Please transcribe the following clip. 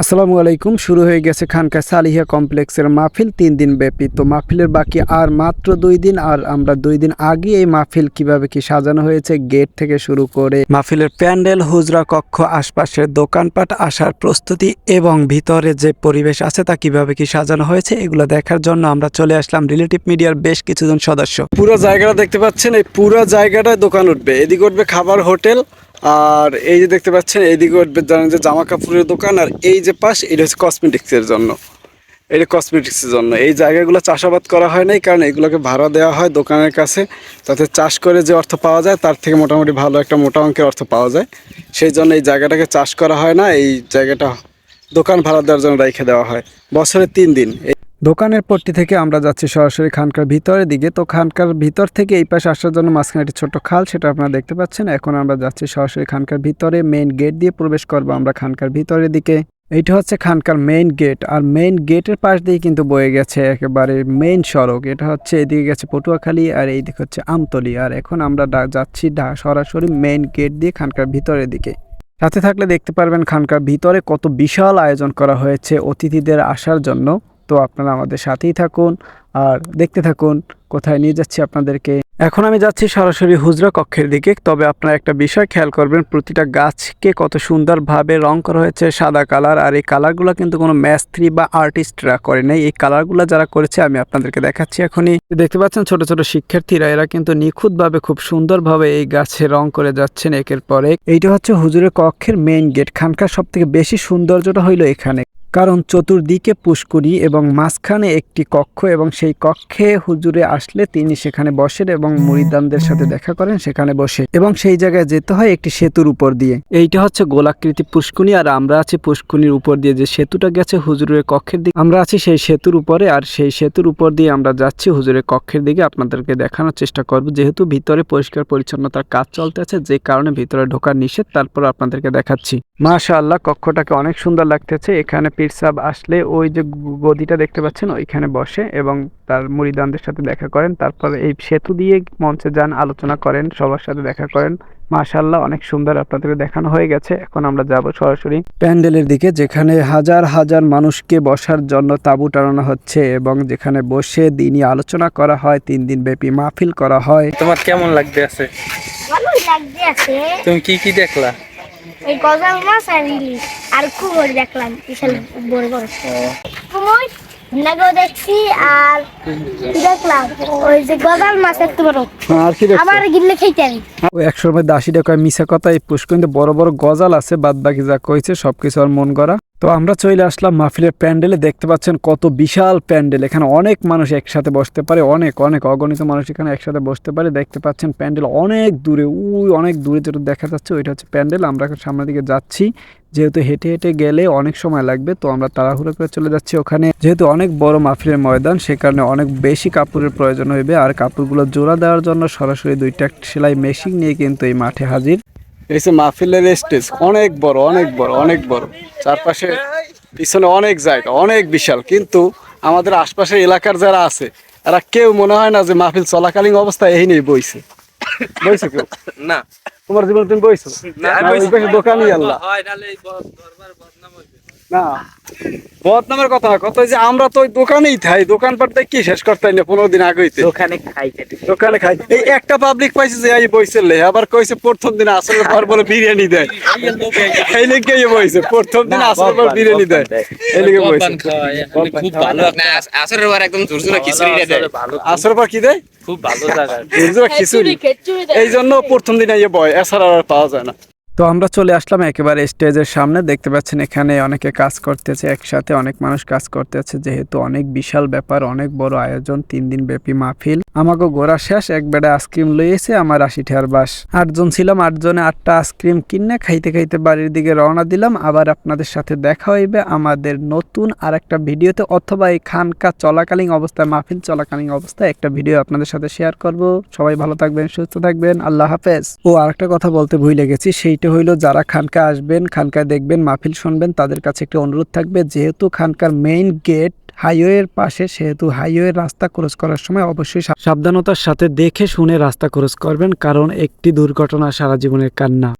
আসসালামু আলাইকুম। শুরু হয়ে গেছে খানকা সালিহা কমপ্লেক্সের মাহফিল ৩ দিন ব্যাপী। তো মাহফিলের বাকি আর মাত্র ২ দিন। আর আমরা ২ দিন আগে এই মাহফিল কিভাবে কি সাজানো হয়েছে, গেট থেকে শুরু করে মাহফিলের প্যান্ডেল, হুজরা কক্ষ, আশপাশের দোকানপাট, আসার প্রস্তুতি এবং ভিতরে যে পরিবেশ আছে তা কিভাবে কি সাজানো হয়েছে, এগুলো দেখার জন্য আমরা চলে আসলাম রিলেটিভ মিডিয়ার বেশ কিছুজন সদস্য। পুরো জায়গাটা দেখতে পাচ্ছেন, এই পুরো জায়গাটায় দোকান উঠবে। এদিকে উঠবে খাবার হোটেল, আর এই যে দেখতে পাচ্ছেন এইদিকে উঠবে জানেন যে জামা কাপড়ের দোকান, আর এই যে পাশ এটা হচ্ছে কসমেটিক্সের জন্য। এটা কসমেটিক্সের জন্য এই জায়গাগুলো চাষাবাদ করা হয় নাই, কারণ এগুলোকে ভাড়া দেওয়া হয় দোকানের কাছে, যাতে চাষ করে যে অর্থ পাওয়া যায় তার থেকে মোটামুটি ভালো একটা মোটা অঙ্কের অর্থ পাওয়া যায়। সেই জন্য এই জায়গাটাকে চাষ করা হয় না, এই জায়গাটা দোকান ভাড়া দেওয়ার জন্য রেখে দেওয়া হয় বছরে 3 দিন। দোকানের পট্টি থেকে আমরা যাচ্ছি সরাসরি খানকার ভিতরের দিকে। তো খানকার ভিতর থেকে এই পাশে আসার জন্য মাঝখানে একটি ছোট্ট খাল, সেটা আপনারা দেখতে পাচ্ছেন। এখন আমরা যাচ্ছি সরাসরি খানকার ভিতরে, মেইন গেট দিয়ে প্রবেশ করবো আমরা খানকার ভিতরের দিকে। এইটা হচ্ছে খানকার মেইন গেট, আর মেইন গেটের পাশ দিয়ে কিন্তু বয়ে গেছে একেবারে মেইন সড়ক। এটা হচ্ছে এদিকে গেছে পটুয়াখালী, আর এইদিকে হচ্ছে আমতলী। আর এখন আমরা যাচ্ছি সরাসরি মেইন গেট দিয়ে খানকার ভিতরের দিকে। সাথে থাকলে দেখতে পারবেন খানকার ভিতরে কত বিশাল আয়োজন করা হয়েছে অতিথিদের আসার জন্য। তো আপনারা আমাদের সাথেই থাকুন আর দেখতে থাকুন কোথায় নিয়ে যাচ্ছি আপনাদেরকে। এখন আমি যাচ্ছি সরাসরি হুজরা কক্ষের দিকে। তবে আপনারা একটা বিষয় খেয়াল করবেন, প্রতিটা গাছকে কত সুন্দরভাবে রং করা হয়েছে সাদা কালার। আর এই কালারগুলো কিন্তু কোনো মিস্ত্রি বা আর্টিস্টরা করে নাই, এই কালারগুলো যারা করেছে আমি আপনাদেরকে দেখাচ্ছি এখনই। দেখতে পাচ্ছেন ছোট ছোট শিক্ষার্থীরা, এরা কিন্তু নিখুঁতভাবে খুব সুন্দরভাবে এই গাছে রং করে যাচ্ছেন একের পর এক। এইটা হচ্ছে হুজুরের কক্ষের মেইন গেট। খানকার সব থেকে বেশি সৌন্দর্যটা হইলো এখানে, কারণ চতুর্দিকে পুষ্করি এবং মাঝখানে একটি কক্ষ, এবং সেই কক্ষে হুজুরে আসলে তিনি সেখানে বসেন এবং মুরিদানদের সাথে দেখা করেন সেখানে বসে। এবং সেই জায়গায় যেতে হয় একটি সেতুর উপর দিয়ে। এইটা হচ্ছে গোলাকৃতি পুষ্কুনি, আর আমরা আছি পুষ্কুনির উপর দিয়ে। যে সেতুটা গেছে হুজুরের কক্ষের দিকে, আমরা আছি সেই সেতুর উপরে। আর সেই সেতুর উপর দিয়ে আমরা যাচ্ছি হুজুরের কক্ষের দিকে। আপনাদেরকে দেখানোর চেষ্টা করব, যেহেতু ভিতরে পরিষ্কার পরিচ্ছন্নতার কাজ চলতে আছে, যে কারণে ভিতরে ঢোকার নিষেধ। তারপর আপনাদেরকে দেখাচ্ছি। মাশাআল্লাহ, কক্ষটাকে অনেক সুন্দর লাগতেছে। এখানে পীর সাহেব আসলে ওই যে গদিটা দেখতে পাচ্ছেন ওইখানে বসে এবং তার মুরিদানদের সাথে দেখা করেন। তারপর এই সেতু দিয়ে মঞ্চে যান, আলোচনা করেন, সবার সাথে দেখা করেন। মাশাআল্লাহ, অনেক সুন্দর আপনাদের দেখানো হয়ে গেছে। এখন আমরা যাব সরাসরি প্যান্ডেলের দিকে, যেখানে হাজার হাজার মানুষকে বসার জন্য তাঁবু টানানো হচ্ছে এবং যেখানে বসে দিনই আলোচনা করা হয়। 3 দিন ব্যাপী মাহফিল করা হয়। তোমার কেমন লাগতে আছে? ভালোই লাগতে আছে। তুমি কি কি দেখলা? ওই গজাল মাছ আর ইলিশ আর কুমড় দেখলাম, বিশাল বড় বড় কুমড় নাগো দেখছি। আর দেখলাম ওই যে গজাল মাছ একটু বড়। আর কি দেখছো? আমার গিলে খাইতে আমি ওই 100 টাকা মিশা কথা। এই পুষ্করিণীতে বড় বড় গজাল আছে, বাদ বাকি যা কইছে সবকিছু আর মন গড়া। তো আমরা চলে আসলাম মাহফিলের প্যান্ডেলে। দেখতে পাচ্ছেন কত বিশাল প্যান্ডেল, এখানে অনেক মানুষ একসাথে বসতে পারে, অনেক অনেক অগণিত মানুষ এখানে একসাথে বসতে পারে। দেখতে পাচ্ছেন প্যান্ডেল অনেক দূরে, অনেক দূরে যেটা দেখা যাচ্ছে ওইটা হচ্ছে প্যান্ডেল। আমরা এখন সামনের দিকে যাচ্ছি, যেহেতু হেঁটে হেঁটে গেলে অনেক সময় লাগবে, তো আমরা তাড়াহুড়ো করে চলে যাচ্ছি ওখানে। যেহেতু অনেক বড় মাহফিলের ময়দান, সে কারণে অনেক বেশি কাপড়ের প্রয়োজন হইবে। আর কাপড়গুলো জোড়া দেওয়ার জন্য সরাসরি 2টা সেলাই মেশিন নিয়ে কিন্তু এই মাঠে হাজির। এই যে মাহফিলের স্টেজ অনেক বড়, অনেক বড়, অনেক বড়। চারপাশে পিছনে অনেক জায়গা, অনেক বিশাল। কিন্তু আমাদের আশপাশের এলাকার যারা আছে এরা কেউ মনে হয় না যে মাহফিল চলাকালীন অবস্থায় এই নিয়ে বইছে। বইছে কেউ? না। তোমার জীবন তুমি বইছো না? দোকানই আল্লাহ না, বদনামের কথা না, কথা যে আমরা তো ওই দোকানেই খাই, দোকানপাট কি শেষ করতে না 15 দিন আগে হইতে দোকানে খাই। এই একটা পাবলিক পাইছে যে এই বইছেলে, আবার কইছে প্রথম দিন আসরের পর বলে বিরিয়ানি দেয়। এই লেগে বইছে প্রথম দিন আসরের পর বিরিয়ানি দেয়, এই লেগে বইছে। খুব ভালো না, আসরের পর একদম ঝুরঝুরা খিচুড়ি দেয়। আসরের পর কি দেয়? খুব ভালো জায়গা, ঝুরঝুরা খিচুড়ি। এই জন্য প্রথম দিন এই বয়, এছাড়া আর পাওয়া যায় না। তো আমরা চলে আসলাম একেবারে স্টেজের সামনে। দেখতে পাচ্ছেন এখানে অনেকে কাজ করতেছে, একসাথে অনেক মানুষ কাজ করতেছে। যেহেতু অনেক বিশাল ব্যাপার, অনেক বড় আয়োজন, 3 দিন ব্যাপী মাহফিল। আমাকে ঘোরা শেষ, এক বেড়া আইসক্রিম লইয়েছে আমার 80 টাকার বাস। 8 জন ছিলাম, 8 জনে 8টা আইসক্রিম কিনে খাইতে খাইতে বাড়ির দিকে রওনা দিলাম। আবার আপনাদের সাথে দেখা হইবে আমাদের নতুন আর একটা ভিডিওতে, অথবা এই খানকা চলাকালীন অবস্থায়, মাহফিল চলাকালীন অবস্থায় একটা ভিডিও আপনাদের সাথে শেয়ার করব। সবাই ভালো থাকবেন, সুস্থ থাকবেন, আল্লাহ হাফেজ। ও আরেকটা কথা বলতে ভুলে গেছি, সেইটা হইলো যারা খানকা আসবেন, খানকায় দেখবেন, মাহফিল শুনবেন, তাদের কাছে একটি অনুরোধ থাকবে। যেহেতু খানকার মেইন গেট হাইওয়ের পাশে, সেহেতু হাইওয়ের রাস্তা ক্রস করার সময় অবশ্যই সাবধানতার সাথে দেখে শুনে রাস্তা ক্রস করবেন, কারণ একটি দুর্ঘটনা সারা জীবনের কান্না।